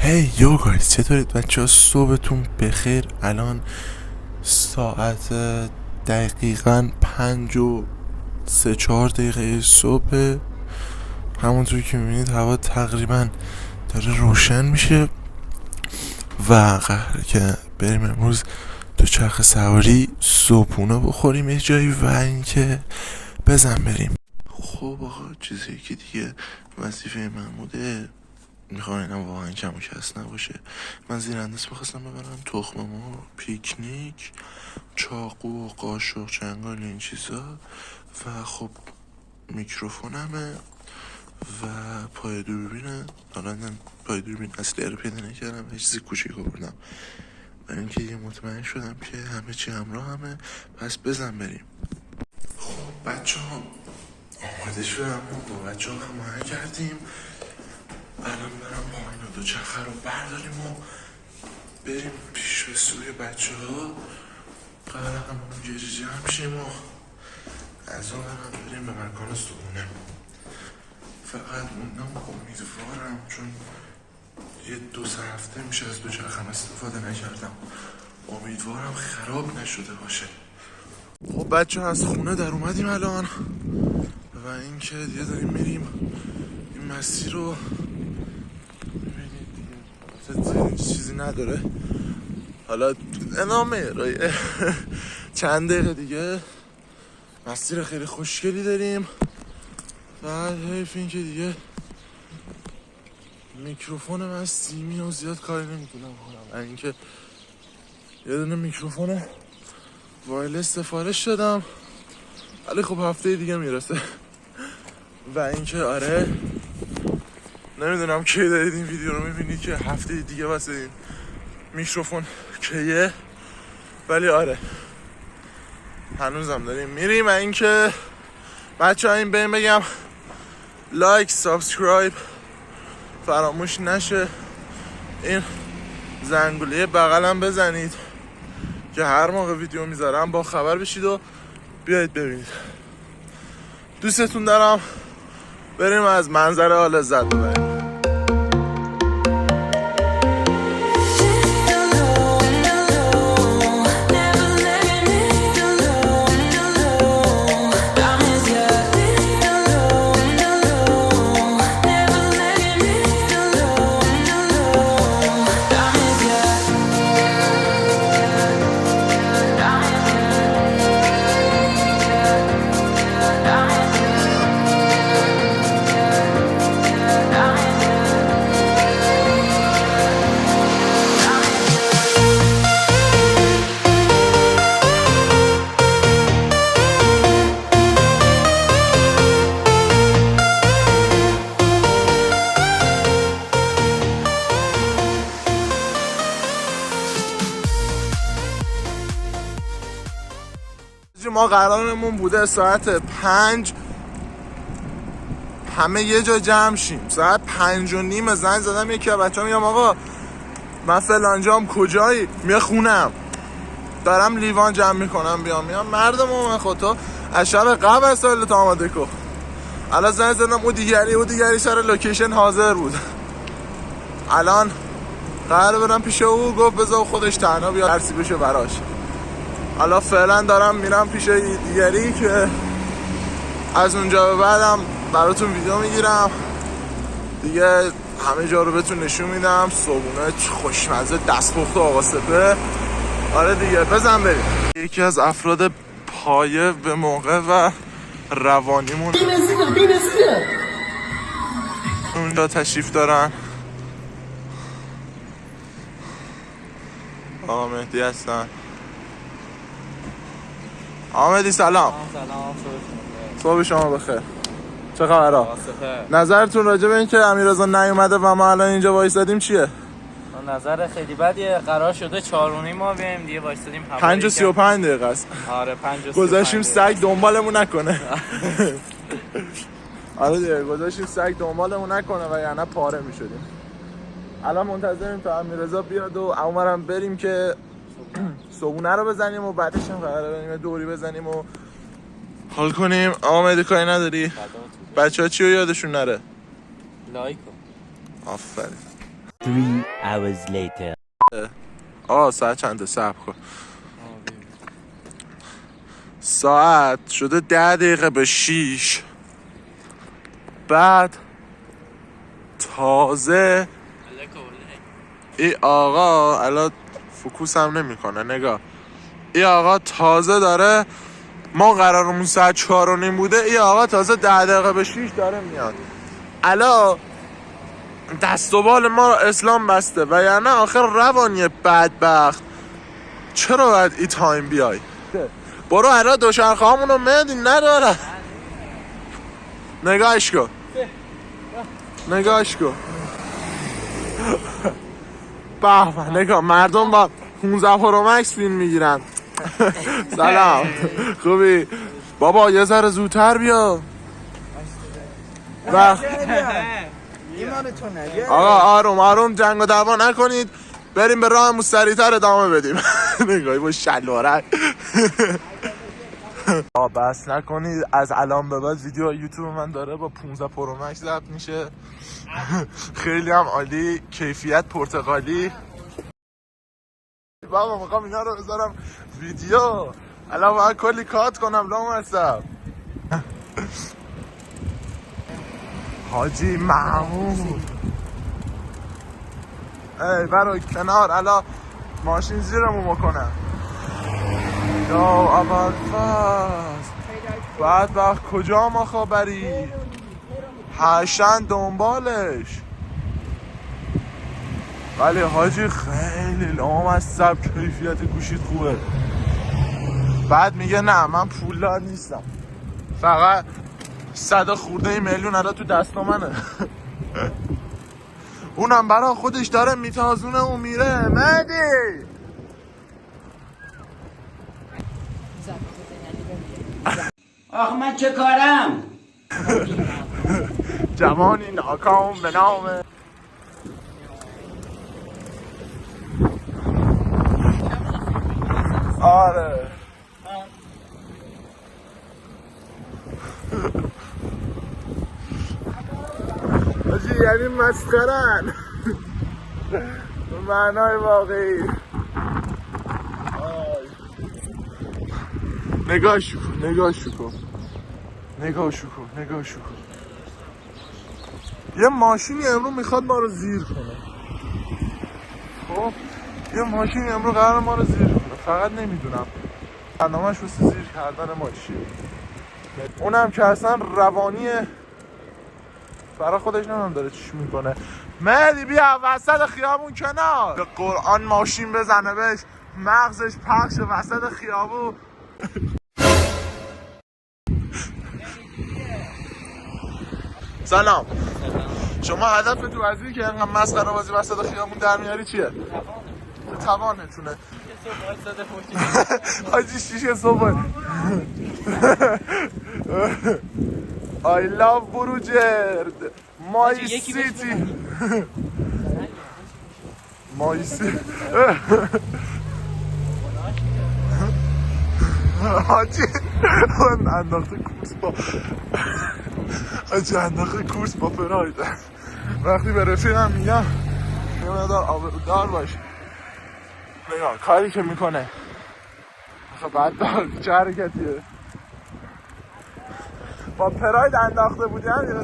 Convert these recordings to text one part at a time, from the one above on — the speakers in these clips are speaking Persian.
هی یو گایز، چطورید بچه ها؟ صبحتون بخیر. الان ساعت دقیقاً 5:03-4 صبح. همونطور که میبینید هوا تقریبا داره روشن میشه و قراره که بریم امروز دوچرخه سواری صبحونه بخوریم یه جایی و اینکه بزن بریم. خب آقا، چیزی که دیگه وظیفه محموده، میخوام اینم واقعا کم و کس نباشه. من زیرانداز میخواستم ببرم تخم مرغ، پیکنیک، چاقو و قاشق چنگال این چیزا و خب میکروفونمه و پای دوربینه. حالا من پای دوربین اصلی رو پیدا نکردم، یه چیزی کوچیک آوردم برای اینکه یه مطمئن شدم که همه چی همراه همه. پس بزن بریم. خب بچه ها آماده شدم و با بچه ها هماهنگ کردیم الان برم پایین و دوچرخه رو برداریم و بریم پیش سوی بچه ها. قراره همون جمع شیم و از اون برم بریم به مکان صبحونه. فقط موندم امیدوارم، چون یه 2-3 هفته میشه از دوچرخه‌ام استفاده نکردم، امیدوارم خراب نشده باشه. خب بچه ها از خونه در اومدیم الان و اینکه دیگه داریم میریم این مسیر رو. ببینید دیگه چیزی نداره، حالا ادامه رایه چند دقیقه دیگه مسیر خیلی خوشگلی داریم. بعد حیف این که دیگه میکروفون من سیمی و زیاد کاری نمیتونم کنم، اینکه یه دونه میکروفون وایرلس سفارش دادم ولی خب هفته دیگه میرسه. و اینکه آره نمیدونم کی دارید این ویدیو رو میبینید که هفته دیگه واسه این میکروفون کیه، ولی آره هنوزم داریم میریم. و اینکه بچه ها این بگم لایک سابسکرایب فراموش نشه، این زنگوله بغلم بزنید که هر موقع ویدیو میذارم با خبر بشید و بیایید ببینید. دوستتون دارم. بریم از منظره ها لذت ببریم. ما قرارمون بوده ساعت 5 همه یه جا جمع شیم. ساعت 5:30 زنگ زدم یکی از بچه‌ها، میگم آقا من فلانجام کجایی؟ میگه خونم دارم لیوان جمع میکنم بیام. میگم مردم من خود تو از شب قبل از سالت آماده کو. الان زنگ زدم او دیگری سر لوکیشن حاضر بود. الان قرار برم پیش او، گفت بذار خودش تنها بیاد درسی بشه براش. حالا فعلا دارم میرم پیش دیگری که از اونجا به بعدم براتون ویدیو میگیرم دیگه، همه جا رو بهتون نشون میدم. صبحونه خوشمزه دستپخت آقا سپه. آره دیگه بزن بریم. یکی از افراد پایه به موقع و روانیمون اونجا تشریف دارن. آقا مهدی هستن. آمدی سلام. صبح شما بخیر. چه خبره؟ نظرتون راجع به این که امیررضا نیومده و ما الان اینجا وایسادیم چیه؟ نظر خیلی بدیه. قرار شده 4:30 ما بیایم دیگه وایسادیم 5:35 دقیقه است. آره 5:35 گذاشتیم سگ دنبالمون نکنه. آره دیگه گذاشتیم سگ دنبالمون نکنه و یعنی پاره میشدیم. الان منتظریم تا امیررضا بیاد و اونورم بریم که صبحونه رو بزنیم و بعدش هم قراره بریم دوری بزنیم و حال کنیم. آمده کاری نداری؟ بچه ها چی رو یادشون نره؟ لایک آفرین. 3 hours later. ساعت چنده؟ صبر کن. ساعت شده 10 دقیقه به 6. بعد تازه ای آقا الان فوکوس هم نمی کنه. نگاه ای آقا تازه داره، ما قرارمون ساعت 4:30 بوده، ای آقا تازه 10 دقیقه به 6 داره میاد. الان دست و بال ما رو اسلام بسته و یعنی آخر روانی بدبخت چرا باید ای تایم بیای؟ برو الان دوچرخه هامون رو مهدی نداره. نگاهش کن نگاهش کن. به نگاه مردم با 15 پرو مکس فیلم میگیرن. سلام خوبی؟ بابا یه ذره زودتر بیا. آقا آروم آروم جنگ و دعوا نکنید، بریم به راهمون سریعتر ادامه بدیم. نگاهی با شلوارک. بس نکنید، از الان به بعد ویدیو یوتیوب من داره با 15 پرو مکس ضبط میشه. خیلی هم عالی، کیفیت پرتغالی. بابا میخوام اینا رو بذارم ویدیو، الان باید کلی کات کنم لامصب. حاجی محمود ای برو کنار، الان ماشین زیرمون میکنم. یا اول فاز بعد وقت کجا ما خبری هشن دنبالش. ولی حاجی خیلی لامصب کیفیت گوشیت خوبه. بعد میگه نه من پولدار نیستم، فقط 100 خورده میلیون الان تو دست منه. اونم برای خودش داره میتازونه و میره. مهدی آخ من چه کارم؟ جوانی ناکام به نام آره حاجی یعنی مسخرن به معنای واقعی. نگاهشو کن نگاهشو کن نگاهشو کن نگاهشو کن. یه ماشینی امروز میخواد ما رو زیر کنه. خب یه ماشینی امروز قرار ما رو زیر کنه، فقط نمیدونم برنامه‌اش واسه زیر کردن ما چیه. اونم که اصلا روانیه برای خودش نمیدونم داره چیش میکنه. مهدی بیا وسط خیابون کنار، به قرآن ماشین بزنه بهش مغزش پخش وسط خیابون. سلام. شما هدف تو از این که اینقدر مسخره بازی وسط خیابون در میاری چیه؟ توانتونه. حاجی 6 صبح. I love بروجرد my city. my city. حاجی انداخته کورس با حاجی انداخته کورس با پراید. وقتی به رفیقم میگم یه مقدار آبرودار باش، نگاه کاری که میکنه آخه بدبخت چه حرکتیه. با پراید انداخته بودی همین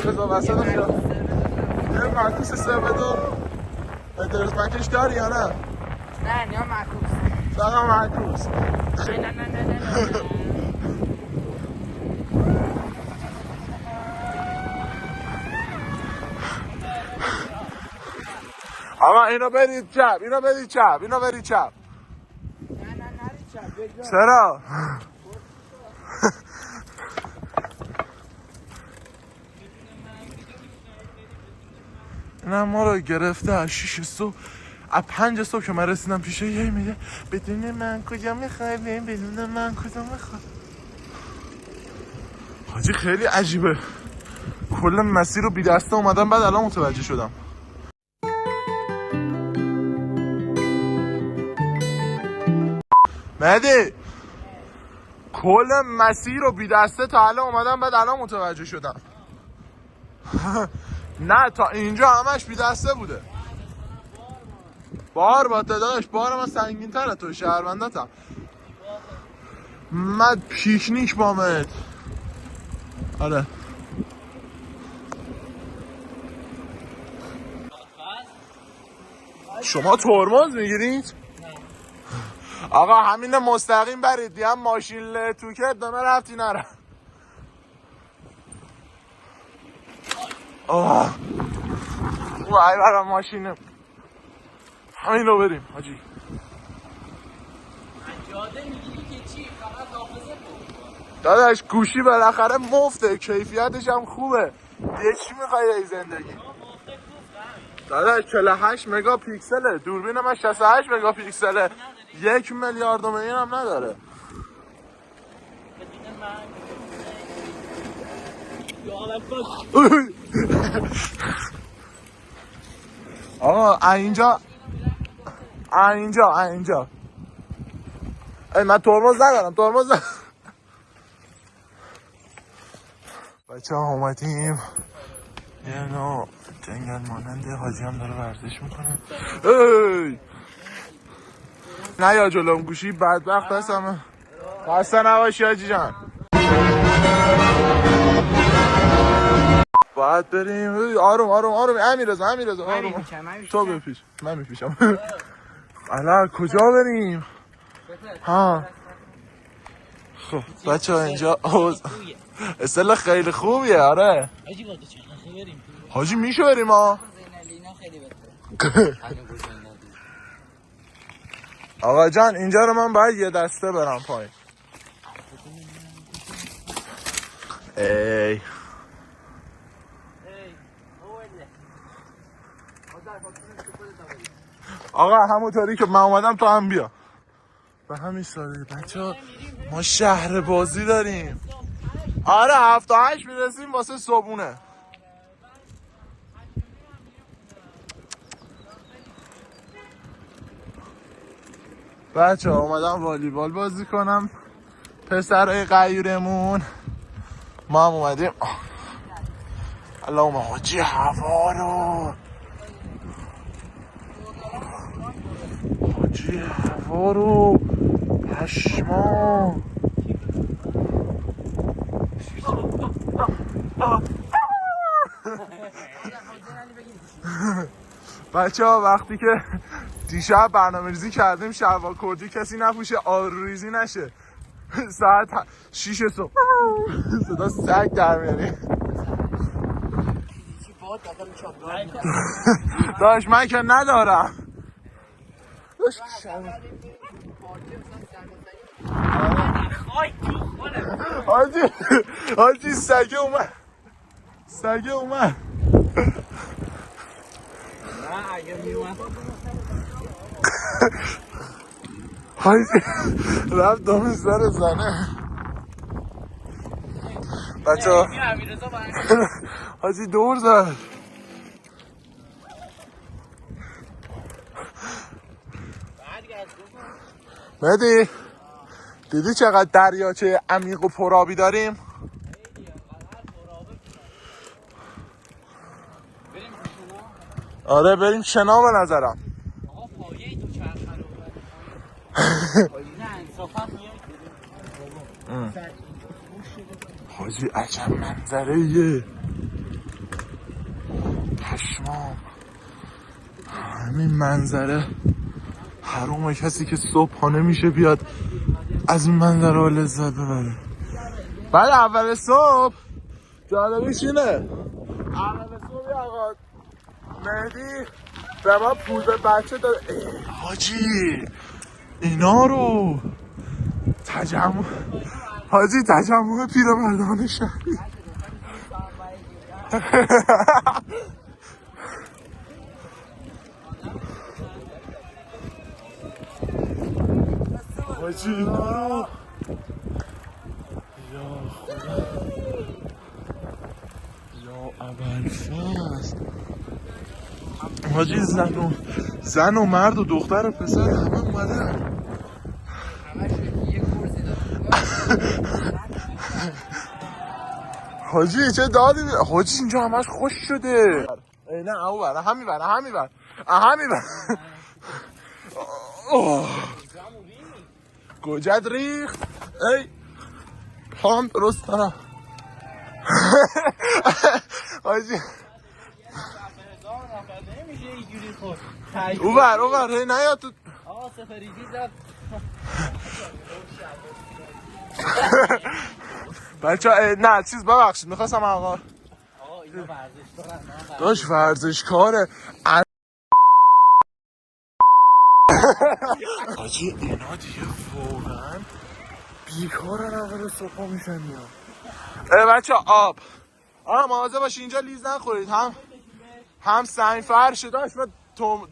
رضا وسط خیابون یه معکوس 3 بدو ادرس مکش داری یا نه؟ نه معکوس فقط معکوس. نه. اما اینو برید چپ، اینو برید چپ، اینو برید چپ. چرا؟ اینم ما رو گرفته از 6 صبح، از 5 صبح که من رسیدم پیشه یه میگه بدون من کجا میخوای بیم، بدون من کجا میخوای. حاجی خیلی عجیبه، کل مسیر رو بی دسته اومدم بعد الان متوجه شدم. مهدی کل مسیر رو بی دسته تا الان اومدم بعد الان متوجه شدم. نه تا اینجا همش بی دسته بوده. بار با داداش، بار من سنگین تره، تو شهروندتم. من پیکنیک بامت. آره شما ترمز میگیرید؟ آقا همین مستقیم برید، هم ماشین توکت دمه رفتی نره. وای برام ماشینم، همین رو بریم حاجی. جاده میگیری که چی؟ فقط حافظه کن داداش گوشی بالاخره مفته، کیفیتش هم خوبه. دیگه چی میخوای ای زندگی؟ داداش 48 مگاپیکسله، دوربین من 68 مگاپیکسله، 1 میلیارد و میلیون هم نداره. آقا اینجا ای من ترمز ندارم. بچه ها اومدیم یه نوع جنگل ماننده، حاجی هم داره ورزش میکنه. نه یا جلوم گوشی بدبخت هستم. خسته نباشی حاجی جان. باید بریم. آروم امیررضا آروم. تو بپیش، من میپیشم. الا کجا بریم؟ ها خب بچه ها اینجا اصلا خیلی خوبیه. آره حاجی میشه بریم ها. آقا جان اینجا رو من باید یه دسته برم پایین. ای آقا همونطوری که من اومدم تو هم بیا. به همین ساده بچه ها ما شهر بازی داریم. آره 7-8 میرسیم واسه صبونه. بچه ها اومدم والیبال بازی کنم، پسرای غیورمون. ما هم اومدیم. اللهم حاجی هوا رو پشما. بچه ها وقتی که دیشب برنامه‌ریزی کردیم شلوار کردی کسی نپوشه آروریزی نشه، ساعت 6 صبح صدا سگ در میاریم. داشت من که ندارم. حاجی سگه اومد. نه اگه میومد حاجی رفت دام سر زنه. بچه ها حاجی دور زد. مهدی دیدی چقدر دریاچه عمیق و پرآبی داریم؟ آره بریم شنا به نظرم. آقا پایه تو چرخه رو نه انصافا میاد. حاجی عجب منظره ایه، پشمام. همین منظره حرومه کسی که صبحانه میشه بیاد از این منظره رو لذت ببره. بعد اول صبح جالبیش اینه، اول صبح آقا مهدی به ما پول به بچه داد. حاجی اینا رو تجمع پیرمردان شهری. حاجی اینا رو یا ابوالفضل. حاجی زن و مرد و دختر و پسر همه اومدن. حاجی چه دادی حاجی اینجا همش خوش شده. نه اون بره همین بر گوجت ریخت. ای پام درست دارم حاجی اوبر هی نیا تو آقا سفریجی زد بچه نه چیز ببخشید میخواستم آقا اینو ورزش دارن داشت ورزشکاره حاجی اینا دیگه واقعا بیکارن اول صبح میشن میان. بچه آب مواظب باشی اینجا لیز نخورید. هم سنگ فرشه داشت من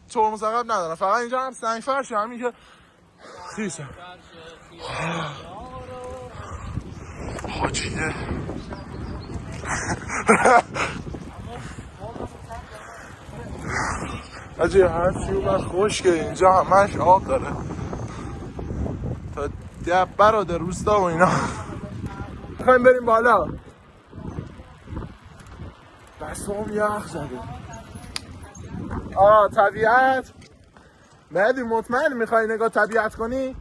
ترمز عقب ندارم فقط اینجا هم سنگ فرشه همین که خیسه حاجیه حاجی هرچی اومد خشکه اینجا همش آب داره تا دبه رو در روستا و اینا. میخوایم بریم بالا بس هم یخ زده. طبیعت مهدی مطمئن میخوای نگاه طبیعت کنی؟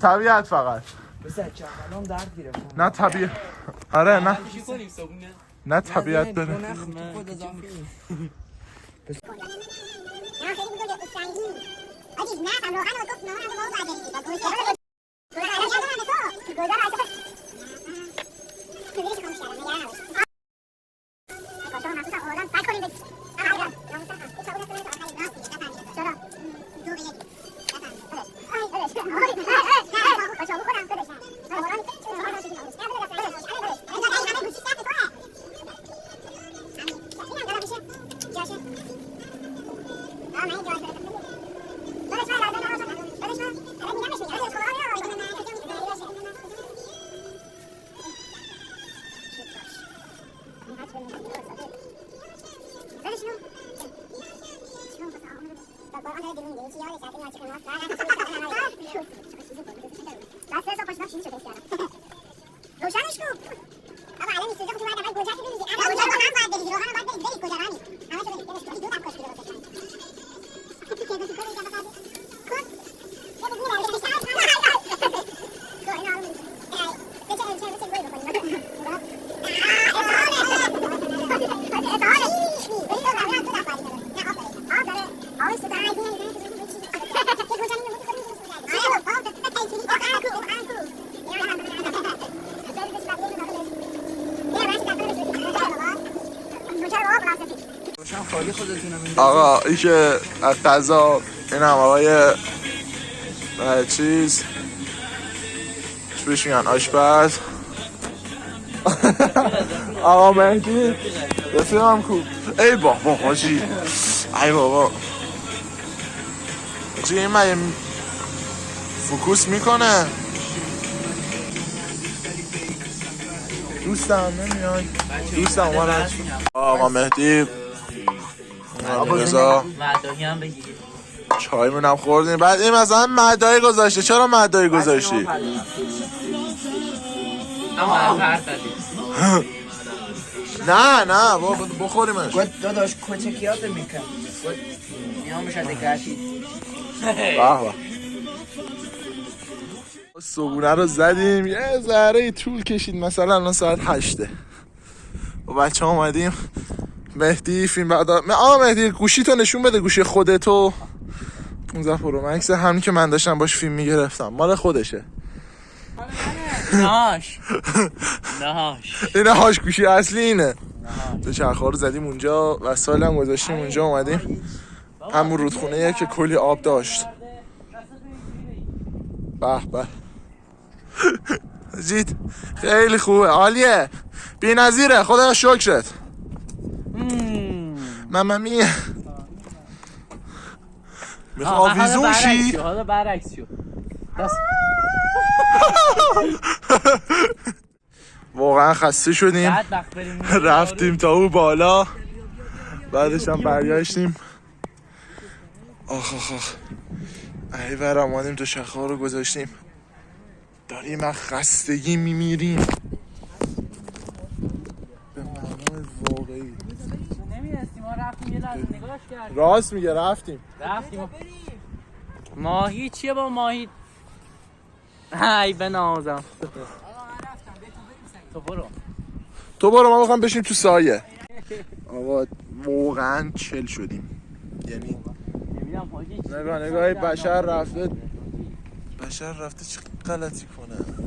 طبیعت فقط نه طبیعت آره نه طبیعت داره. آقا این که از غذا این هم آقای چیز چی بهش میگن آشپز آقا مهدی رفیقم خوب. ای بابا حاجی ای بابا حاجی این من فوکوس میکنه دوستم نمیاد دوستم اومد آقا مهدی رضا مدایی هم بگیر چای مونم خوردیم بعد این مثلا مدایی گذاشته. چرا مدایی گذاشتی؟ اما حرف نه بابا بخوریمش. داداش کوچکیات میکن میامش از دکاشی به صبونه رو زدیم یه ذره طول کشید مثلا الان ساعت 8 و بچه ها اومدیم مهدی فیلم بردار مهدی گوشی تو نشون بده گوشی خودتو 15 پرو مکس همین که من داشتم باش فیلم میگرفتم مال خودشه. نهاش اینه هاش گوشی اصلی اینه. تو چرخ‌ها رو زدیم اونجا وسایل هم گذاشتیم اونجا اومدیم همون رودخونه که کلی آب داشت. به جید خیلی خوبه عالیه بی‌نظیره خدا شکرت مامیه. میخواه آویزون شی حالا برعکس شو واقعا خسته شدیم رفتیم تا اون بالا بعدش هم برگشتیم. آخ ای ور آمادیم تو شخه ها رو گذاشتیم داریم از خستگی میمیریم به معنای واقعی. نمیدستیم ما رفتیم یه لحظه نگاهش کردیم. راست میگه رفتیم ماهی چیه با ماهی؟ ای به نازم. تو برو ما میخوام بشیم تو سایه. آقا واقعا چل شدیم یعنی نگاه بشر رفته چه غلطی کنه.